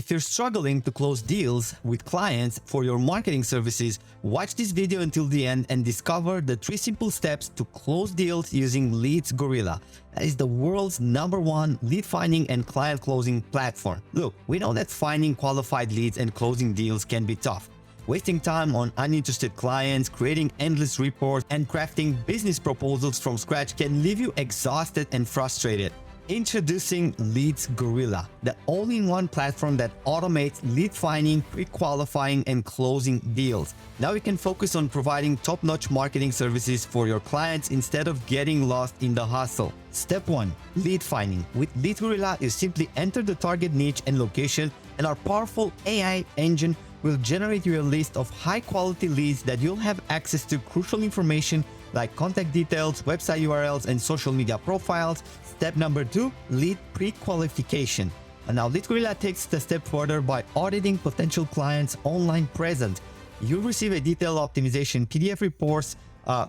If you're struggling to close deals with clients for your marketing services, watch this video until the end and discover the 3 simple steps to close deals using Leadsgorilla. That is the world's #1 lead finding and client closing platform. Look, we know that finding qualified leads and closing deals can be tough. Wasting time on uninterested clients, creating endless reports, and crafting business proposals from scratch can leave you exhausted and frustrated. Introducing Leadsgorilla, the all-in-one platform that automates lead finding, pre-qualifying, and closing deals. Now you can focus on providing top-notch marketing services for your clients instead of getting lost in the hustle. Step 1. Lead finding. With Leadsgorilla, you simply enter the target niche and location, and our powerful AI engine will generate you a list of high-quality leads that you'll have access to crucial information like contact details, website URLs, and social media profiles. Step number 2, lead pre-qualification. And now Leadsgorilla takes the step further by auditing potential clients' online presence. You'll receive a detailed optimization PDF reports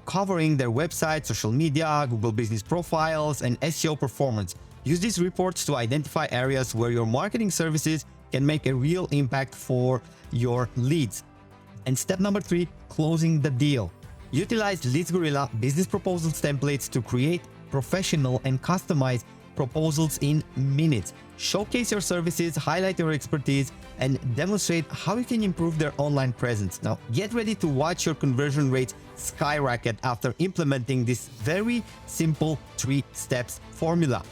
covering their website, social media, Google business profiles, and SEO performance. Use these reports to identify areas where your marketing services can make a real impact for your leads. And step number 3, closing the deal. Utilize Leadsgorilla business proposals templates to create professional and customized proposals in minutes. Showcase your services, highlight your expertise, and demonstrate how you can improve their online presence. Now, get ready to watch your conversion rates skyrocket after implementing this very simple 3 steps formula.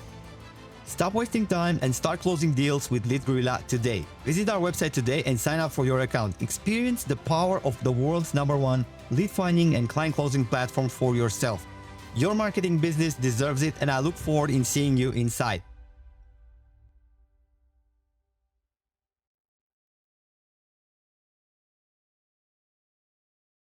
Stop wasting time and start closing deals with Leadsgorilla today. Visit our website today and sign up for your account. Experience the power of the world's #1 lead finding and client closing platform for yourself. Your marketing business deserves it, and I look forward in seeing you inside.